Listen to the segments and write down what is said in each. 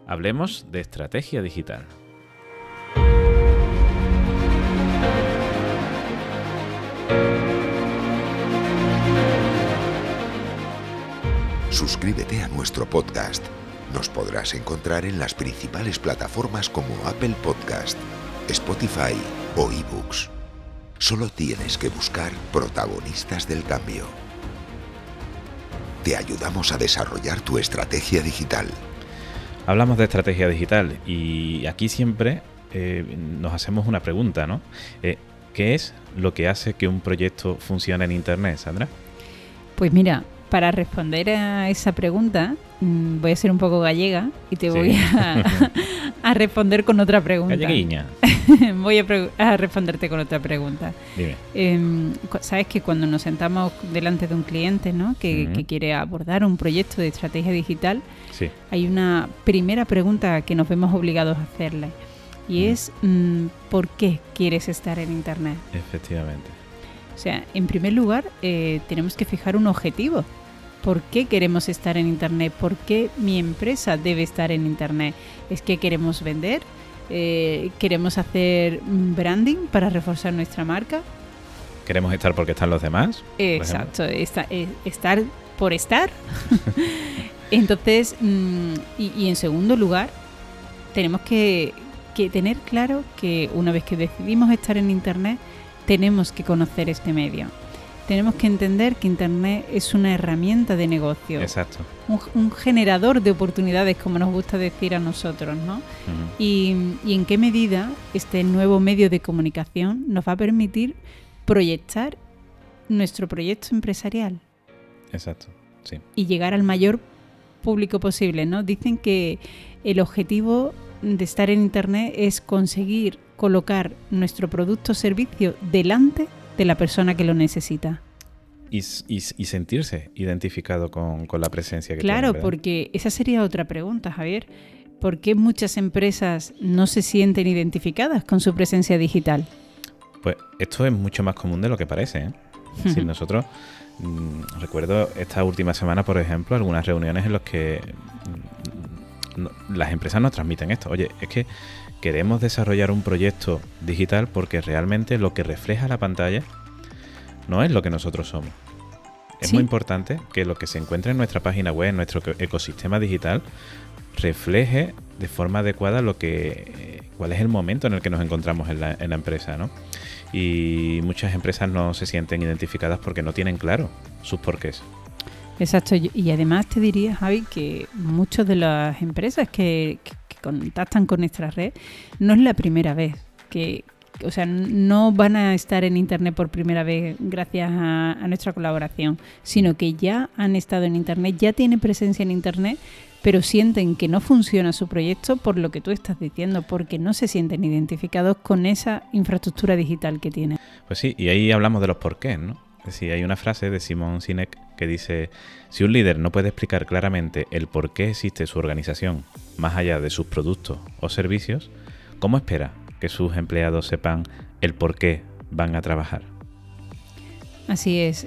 Hablemos de estrategia digital. Suscríbete a nuestro podcast. Nos podrás encontrar en las principales plataformas como Apple Podcast, Spotify o eBooks. Solo tienes que buscar Protagonistas del Cambio. Te ayudamos a desarrollar tu estrategia digital. Hablamos de estrategia digital y aquí siempre nos hacemos una pregunta, ¿no? ¿Qué es lo que hace que un proyecto funcione en Internet, Sandra? Pues mira, para responder a esa pregunta voy a ser un poco gallega y te voy a responder con otra pregunta. Galleguiña. Voy a responderte con otra pregunta. Dime. Sabes que cuando nos sentamos delante de un cliente, ¿no? que quiere abordar un proyecto de estrategia digital, sí, hay una primera pregunta que nos vemos obligados a hacerle y es ¿por qué quieres estar en Internet? Efectivamente. O sea, en primer lugar, tenemos que fijar un objetivo. ¿Por qué queremos estar en Internet? ¿Por qué mi empresa debe estar en Internet? ¿Es que queremos vender? ¿Queremos hacer branding para reforzar nuestra marca? ¿Queremos estar porque están los demás? Exacto, estar por estar. Entonces, y en segundo lugar, tenemos que tener claro que una vez que decidimos estar en Internet, tenemos que conocer este medio. Tenemos que entender que Internet es una herramienta de negocio. Exacto. Un generador de oportunidades, como nos gusta decir a nosotros, ¿no? Y en qué medida este nuevo medio de comunicación nos va a permitir proyectar nuestro proyecto empresarial. Exacto, sí. Y llegar al mayor público posible, ¿no? Dicen que el objetivo de estar en Internet es conseguir colocar nuestro producto o servicio delante de la persona que lo necesita. Y sentirse identificado con la presencia que tiene. Claro, porque esa sería otra pregunta, Javier. ¿Por qué muchas empresas no se sienten identificadas con su presencia digital? Pues esto es mucho más común de lo que parece, ¿eh? Si nosotros, recuerdo esta última semana, por ejemplo, algunas reuniones en las que las empresas nos transmiten esto. Oye, es que queremos desarrollar un proyecto digital porque realmente lo que refleja la pantalla no es lo que nosotros somos. Es muy importante que lo que se encuentre en nuestra página web, en nuestro ecosistema digital, refleje de forma adecuada cuál es el momento en el que nos encontramos en la empresa, ¿no? Y muchas empresas no se sienten identificadas porque no tienen claro sus porqués. Exacto, y además te diría, Javi, que muchas de las empresas que contactan con nuestra red no es la primera vez o sea, no van a estar en Internet por primera vez gracias a nuestra colaboración, sino que ya han estado en Internet, ya tienen presencia en Internet, pero sienten que no funciona su proyecto por lo que tú estás diciendo, porque no se sienten identificados con esa infraestructura digital que tienen. Pues sí, y ahí hablamos de los porqués, ¿no? Es decir, hay una frase de Simon Sinek que dice: si un líder no puede explicar claramente el por qué existe su organización, más allá de sus productos o servicios, ¿cómo espera que sus empleados sepan el por qué van a trabajar? Así es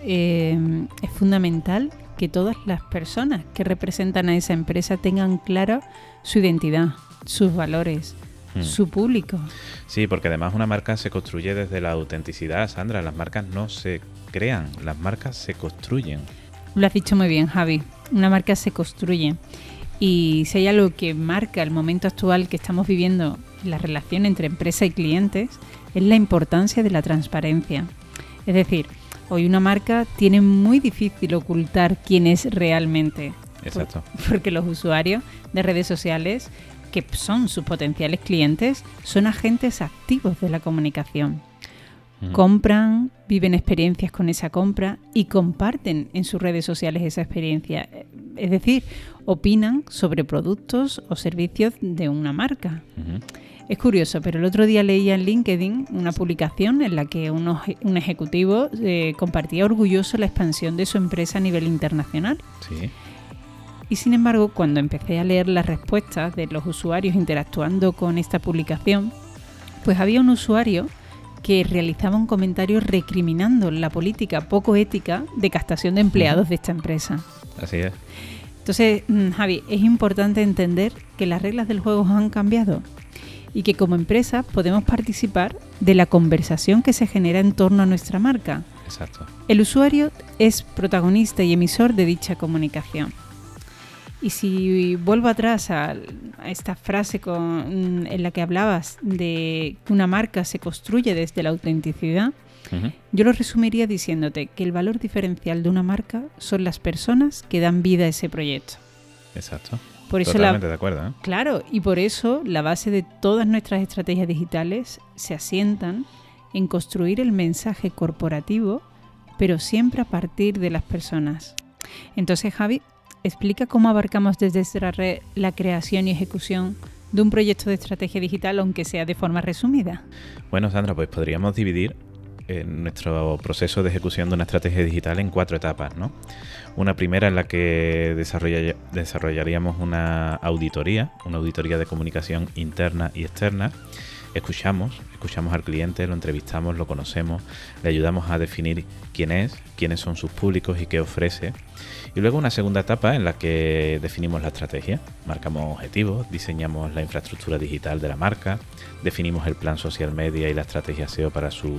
fundamental que todas las personas que representan a esa empresa tengan clara su identidad, sus valores, su público. Sí, porque además una marca se construye desde la autenticidad, Sandra. Las marcas no se crean, las marcas se construyen. Lo has dicho muy bien, Javi. Una marca se construye. Y si hay algo que marca el momento actual que estamos viviendo, la relación entre empresa y clientes, es la importancia de la transparencia. Es decir, hoy una marca tiene muy difícil ocultar quién es realmente. Exacto. Porque los usuarios de redes sociales, que son sus potenciales clientes, son agentes activos de la comunicación. Compran, viven experiencias con esa compra y comparten en sus redes sociales esa experiencia. Es decir, opinan sobre productos o servicios de una marca. Es curioso, pero el otro día leía en LinkedIn una publicación en la que un ejecutivo compartía orgulloso la expansión de su empresa a nivel internacional. Sí. Y sin embargo, cuando empecé a leer las respuestas de los usuarios interactuando con esta publicación, pues había un usuario que realizaba un comentario recriminando la política poco ética de captación de empleados de esta empresa. Así es. Entonces, Javi, es importante entender que las reglas del juego han cambiado y que como empresa podemos participar de la conversación que se genera en torno a nuestra marca. Exacto. El usuario es protagonista y emisor de dicha comunicación. Y si vuelvo atrás a esta frase en la que hablabas de que una marca se construye desde la autenticidad, yo lo resumiría diciéndote que el valor diferencial de una marca son las personas que dan vida a ese proyecto. Exacto. Por eso totalmente de acuerdo, ¿eh? Claro, y por eso la base de todas nuestras estrategias digitales se asientan en construir el mensaje corporativo, pero siempre a partir de las personas. Entonces, Javi, explica cómo abarcamos desde esta red la creación y ejecución de un proyecto de estrategia digital, aunque sea de forma resumida. Bueno, Sandra, pues podríamos dividir nuestro proceso de ejecución de una estrategia digital en 4 etapas, ¿no? Una primera en la que desarrollaríamos una auditoría de comunicación interna y externa. Escuchamos al cliente, lo entrevistamos, lo conocemos, le ayudamos a definir quién es, quiénes son sus públicos y qué ofrece. Y luego una segunda etapa en la que definimos la estrategia, marcamos objetivos, diseñamos la infraestructura digital de la marca, definimos el plan social media y la estrategia SEO para su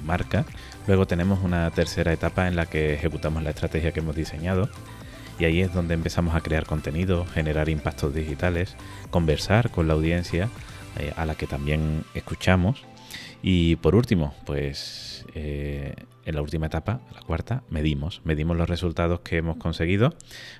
marca. Luego tenemos una tercera etapa en la que ejecutamos la estrategia que hemos diseñado. Y ahí es donde empezamos a crear contenido, generar impactos digitales, conversar con la audiencia a la que también escuchamos. Y por último, pues en la última etapa, la cuarta, medimos los resultados que hemos conseguido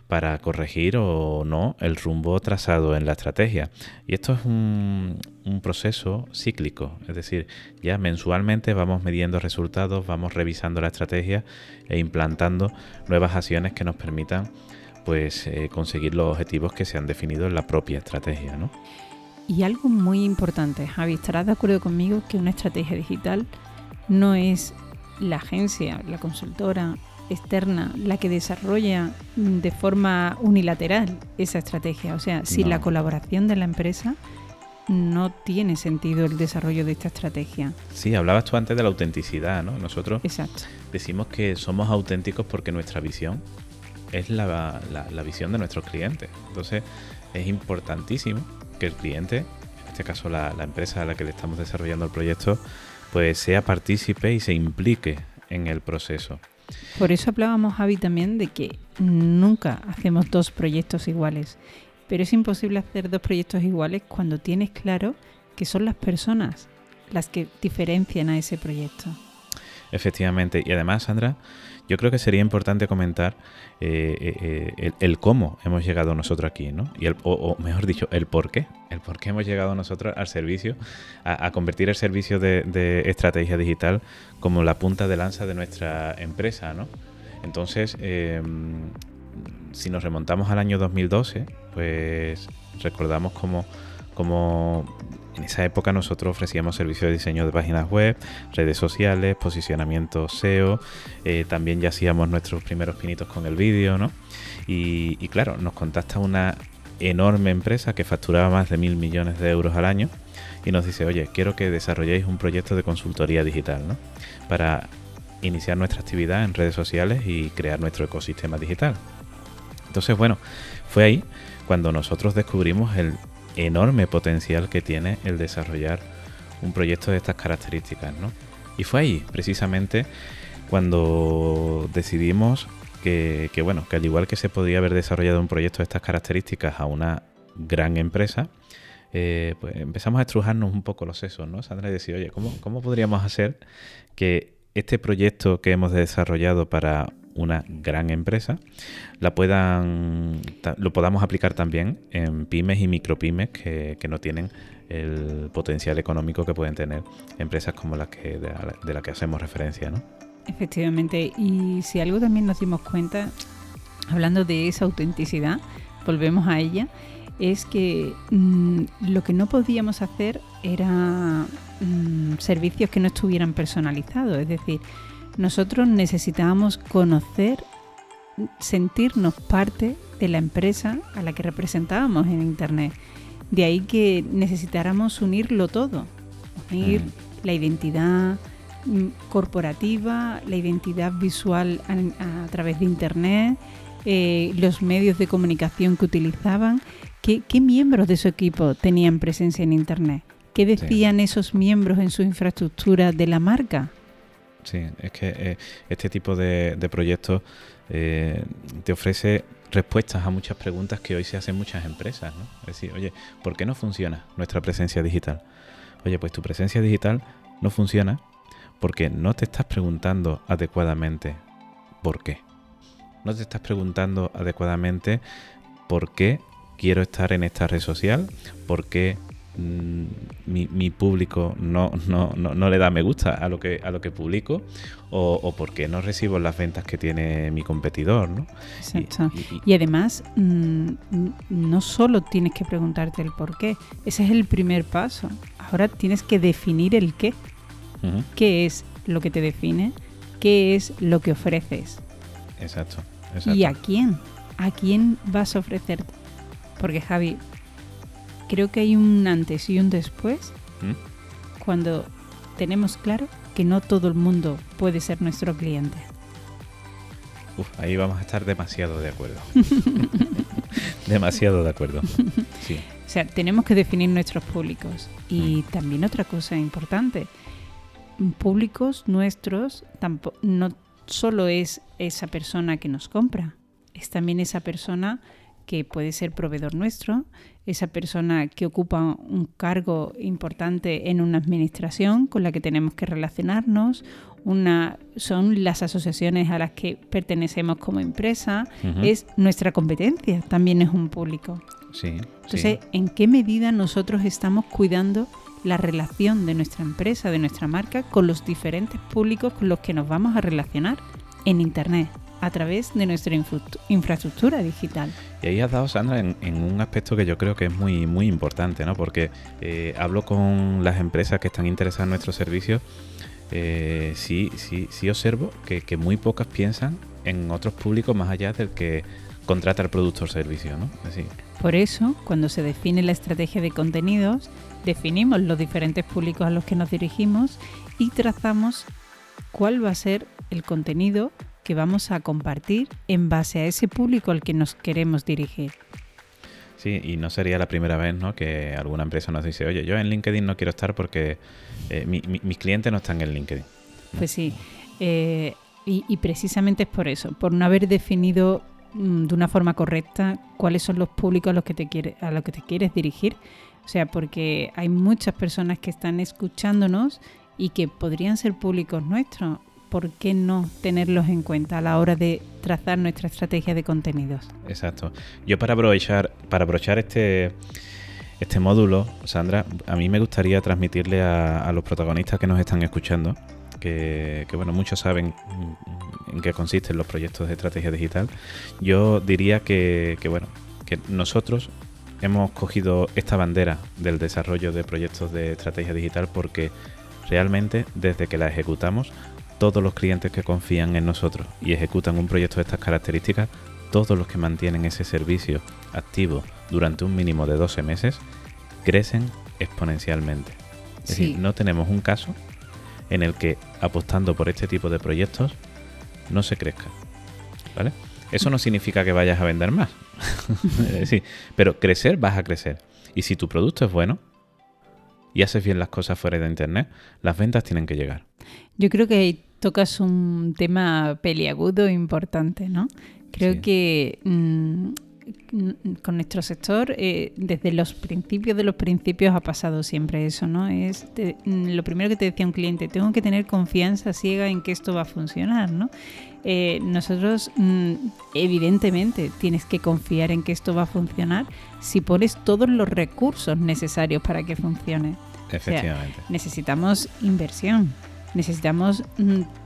para corregir o no el rumbo trazado en la estrategia. Y esto es un proceso cíclico, es decir, ya mensualmente vamos midiendo resultados, vamos revisando la estrategia e implantando nuevas acciones que nos permitan pues conseguir los objetivos que se han definido en la propia estrategia, ¿no? Y algo muy importante, Javi, estarás de acuerdo conmigo que una estrategia digital no es la agencia, la consultora externa, la que desarrolla de forma unilateral esa estrategia. O sea, sin la colaboración de la empresa no tiene sentido el desarrollo de esta estrategia. Sí, hablabas tú antes de la autenticidad, ¿no? Nosotros Exacto. Decimos que somos auténticos porque nuestra visión es la visión de nuestros clientes. Entonces, es importantísimo que el cliente, en este caso la empresa a la que le estamos desarrollando el proyecto, pues sea partícipe y se implique en el proceso. Por eso hablábamos, Javi, también de que nunca hacemos 2 proyectos iguales, pero es imposible hacer 2 proyectos iguales cuando tienes claro que son las personas las que diferencian a ese proyecto. Efectivamente, y además, Sandra, yo creo que sería importante comentar el cómo hemos llegado nosotros aquí, ¿no? Y o mejor dicho, el por qué hemos llegado nosotros al servicio, a convertir el servicio de estrategia digital como la punta de lanza de nuestra empresa, ¿no? Entonces, si nos remontamos al año 2012, pues recordamos como en esa época nosotros ofrecíamos servicios de diseño de páginas web, redes sociales, posicionamiento SEO, también ya hacíamos nuestros primeros pinitos con el vídeo, ¿no? Y claro, nos contacta una enorme empresa que facturaba más de 1.000 millones de euros al año y nos dice, oye, quiero que desarrolléis un proyecto de consultoría digital, ¿no? Para iniciar nuestra actividad en redes sociales y crear nuestro ecosistema digital. Entonces, bueno, fue ahí cuando nosotros descubrimos el enorme potencial que tiene el desarrollar un proyecto de estas características, ¿no? Y fue ahí, precisamente, cuando decidimos que al igual que se podía haber desarrollado un proyecto de estas características a una gran empresa, pues empezamos a estrujarnos un poco los sesos, ¿no, Sandra? Y decir, oye, ¿cómo podríamos hacer que este proyecto que hemos desarrollado para una gran empresa lo podamos aplicar también en pymes y micropymes que no tienen el potencial económico que pueden tener empresas como las de la que hacemos referencia, ¿no? Efectivamente, y si algo también nos dimos cuenta, hablando de esa autenticidad, volvemos a ella, es que lo que no podíamos hacer era servicios que no estuvieran personalizados, es decir, nosotros necesitábamos conocer, sentirnos parte de la empresa a la que representábamos en Internet. De ahí que necesitáramos unirlo todo, unir la identidad corporativa, la identidad visual a través de Internet los medios de comunicación que utilizaban, qué miembros de su equipo tenían presencia en Internet, qué decían esos miembros en su infraestructura de la marca. Sí, es que este tipo de proyectos te ofrece respuestas a muchas preguntas que hoy se hacen muchas empresas, ¿no? Es decir, oye, ¿por qué no funciona nuestra presencia digital? Oye, pues tu presencia digital no funciona porque no te estás preguntando adecuadamente por qué. No te estás preguntando adecuadamente por qué quiero estar en esta red social, por qué mi público no le da me gusta a lo que publico, o por qué no recibo las ventas que tiene mi competidor, ¿no? Exacto. Y además, no solo tienes que preguntarte el por qué, ese es el primer paso. Ahora tienes que definir el qué. Uh-huh. ¿Qué es lo que te define? ¿Qué es lo que ofreces? Exacto. ¿Y a quién? ¿A quién vas a ofrecerte? Porque, Javi, creo que hay un antes y un después cuando tenemos claro que no todo el mundo puede ser nuestro cliente. Ahí vamos a estar demasiado de acuerdo. Demasiado de acuerdo. Sí. O sea, tenemos que definir nuestros públicos. Y también otra cosa importante, públicos nuestros no solo es esa persona que nos compra, es también esa persona que puede ser proveedor nuestro, esa persona que ocupa un cargo importante en una administración con la que tenemos que relacionarnos, son las asociaciones a las que pertenecemos como empresa, es nuestra competencia, también es un público. Sí, entonces, ¿en qué medida nosotros estamos cuidando la relación de nuestra empresa, de nuestra marca, con los diferentes públicos con los que nos vamos a relacionar en Internet, a través de nuestra infraestructura digital? Y ahí has dado, Sandra, en un aspecto que yo creo que es muy, muy importante, ¿no? Porque hablo con las empresas que están interesadas en nuestros servicios, sí observo que muy pocas piensan en otros públicos más allá del que contrata el producto o servicio, ¿no? Así. Por eso, cuando se define la estrategia de contenidos, definimos los diferentes públicos a los que nos dirigimos y trazamos cuál va a ser el contenido que vamos a compartir en base a ese público al que nos queremos dirigir. Sí, y no sería la primera vez, ¿no?, que alguna empresa nos dice, oye, yo en LinkedIn no quiero estar porque mis clientes no están en LinkedIn, ¿no? Pues sí, y precisamente es por eso, por no haber definido de una forma correcta cuáles son los públicos a los que te quieres dirigir. O sea, porque hay muchas personas que están escuchándonos y que podrían ser públicos nuestros. ¿Por qué no tenerlos en cuenta a la hora de trazar nuestra estrategia de contenidos? Exacto. Yo para brochar este módulo, Sandra, a mí me gustaría transmitirle a los protagonistas que nos están escuchando que bueno, muchos saben en qué consisten los proyectos de estrategia digital. Yo diría que nosotros hemos cogido esta bandera del desarrollo de proyectos de estrategia digital porque realmente desde que la ejecutamos, todos los clientes que confían en nosotros y ejecutan un proyecto de estas características, todos los que mantienen ese servicio activo durante un mínimo de 12 meses, crecen exponencialmente. Es decir, no tenemos un caso en el que apostando por este tipo de proyectos no se crezca, ¿vale? Eso no significa que vayas a vender más. Sí, pero crecer vas a crecer. Y si tu producto es bueno y haces bien las cosas fuera de Internet, las ventas tienen que llegar. Yo creo que ahí tocas un tema peliagudo importante, ¿no? Creo que con nuestro sector, desde los principios de los principios ha pasado siempre eso, ¿no? Lo primero que te decía un cliente, tengo que tener confianza ciega en que esto va a funcionar, ¿no? Nosotros, evidentemente, tienes que confiar en que esto va a funcionar si pones todos los recursos necesarios para que funcione. Efectivamente. O sea, necesitamos inversión, necesitamos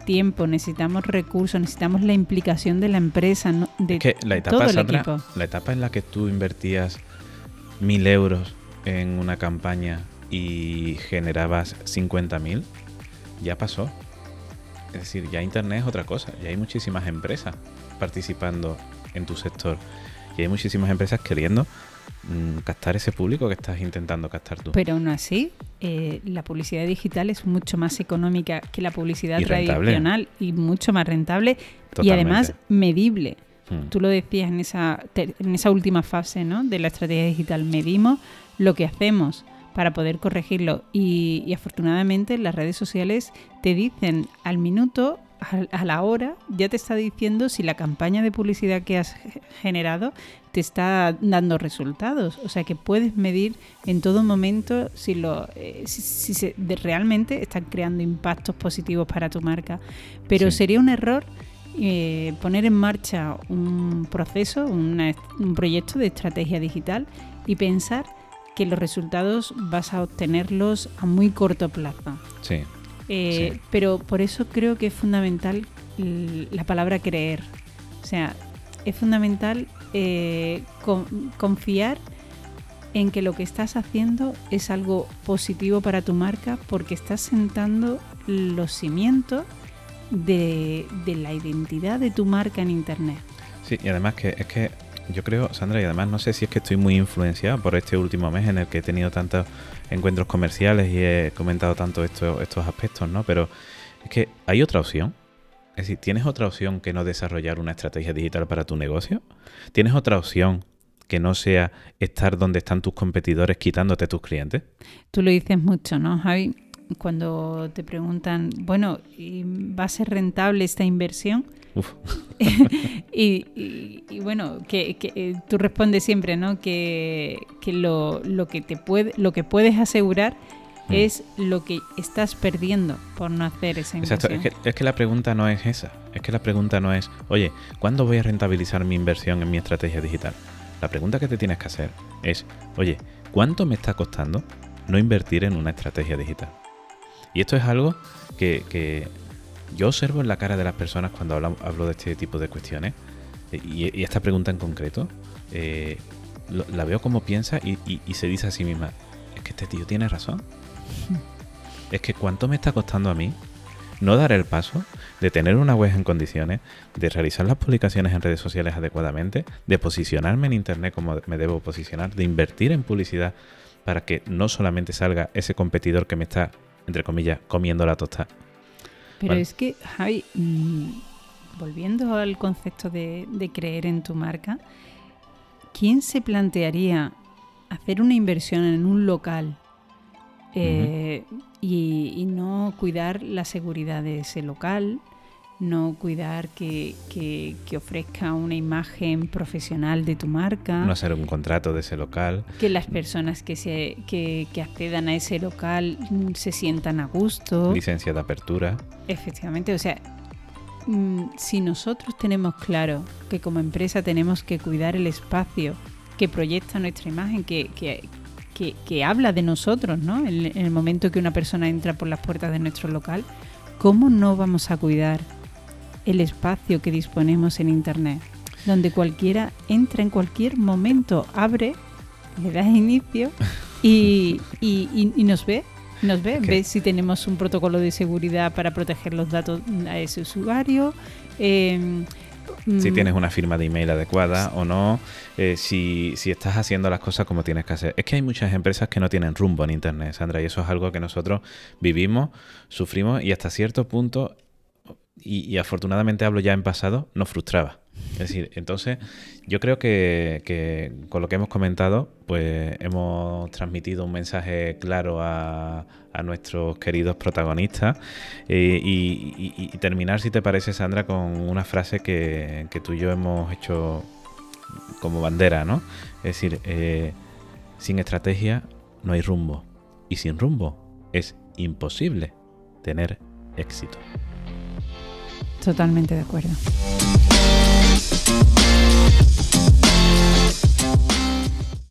tiempo, necesitamos recursos, necesitamos la implicación de la empresa, ¿no? De que la etapa, todo el Sandra, equipo. La etapa en la que tú invertías 1.000 euros en una campaña y generabas 50.000, ya pasó. Es decir, ya Internet es otra cosa. Ya hay muchísimas empresas participando en tu sector. Y hay muchísimas empresas queriendo captar ese público que estás intentando captar tú. Pero aún así, la publicidad digital es mucho más económica que la publicidad tradicional y mucho más rentable. Totalmente. Y además medible. Tú lo decías en esa última fase, ¿no?, de la estrategia digital. Medimos lo que hacemos para poder corregirlo y afortunadamente las redes sociales te dicen al minuto, a la hora, ya te está diciendo si la campaña de publicidad que has generado te está dando resultados. O sea que puedes medir en todo momento si realmente están creando impactos positivos para tu marca. Pero sería un error poner en marcha un proceso, un proyecto de estrategia digital y pensar que los resultados vas a obtenerlos a muy corto plazo. Sí. Pero por eso creo que es fundamental la palabra creer. O sea, es fundamental confiar en que lo que estás haciendo es algo positivo para tu marca, porque estás sentando los cimientos de la identidad de tu marca en Internet. Sí, y además es que yo creo, Sandra, y además no sé si es que estoy muy influenciado por este último mes en el que he tenido tantos encuentros comerciales y he comentado tanto estos aspectos, ¿no? Pero es que hay otra opción. Es decir, ¿tienes otra opción que no desarrollar una estrategia digital para tu negocio? ¿Tienes otra opción que no sea estar donde están tus competidores quitándote tus clientes? Tú lo dices mucho, ¿no, Javi? Cuando te preguntan, bueno, ¿va a ser rentable esta inversión? Uf. y bueno, que tú respondes siempre, ¿no? Que lo que puedes asegurar es lo que estás perdiendo por no hacer esa inversión. Exacto, es que la pregunta no es esa. Es que la pregunta no es, oye, ¿cuándo voy a rentabilizar mi inversión en mi estrategia digital? La pregunta que te tienes que hacer es, oye, ¿cuánto me está costando no invertir en una estrategia digital? Y esto es algo que yo observo en la cara de las personas cuando hablo de este tipo de cuestiones, y esta pregunta en concreto, la veo como piensa y se dice a sí misma, es que este tío tiene razón. Es que ¿cuánto me está costando a mí no dar el paso de tener una web en condiciones, de realizar las publicaciones en redes sociales adecuadamente, de posicionarme en Internet como me debo posicionar, de invertir en publicidad para que no solamente salga ese competidor que me está, entre comillas, comiendo la tostada? Pero ¿vale? Es que, Javi, volviendo al concepto de creer en tu marca, ¿quién se plantearía hacer una inversión en un local y no cuidar la seguridad de ese local, no cuidar que ofrezca una imagen profesional de tu marca, No hacer un contrato de ese local, que las personas que accedan a ese local se sientan a gusto? licencia de apertura? Efectivamente, o sea, si nosotros tenemos claro que como empresa tenemos que cuidar el espacio que proyecta nuestra imagen, que habla de nosotros, ¿no? En el momento que una persona entra por las puertas de nuestro local, ¿cómo no vamos a cuidar el espacio que disponemos en Internet? Donde cualquiera entra en cualquier momento, abre, le das inicio y nos ve. Ve si tenemos un protocolo de seguridad para proteger los datos a ese usuario. Si tienes una firma de email adecuada o no, si estás haciendo las cosas como tienes que hacer. Es que hay muchas empresas que no tienen rumbo en Internet, Sandra, y eso es algo que nosotros vivimos, sufrimos y hasta cierto punto, y afortunadamente hablo ya en pasado, nos frustraba. Es decir, entonces yo creo que con lo que hemos comentado, pues hemos transmitido un mensaje claro a nuestros queridos protagonistas y terminar, si te parece, Sandra, con una frase que tú y yo hemos hecho como bandera, ¿no? Es decir, sin estrategia no hay rumbo, y sin rumbo es imposible tener éxito. Totalmente de acuerdo.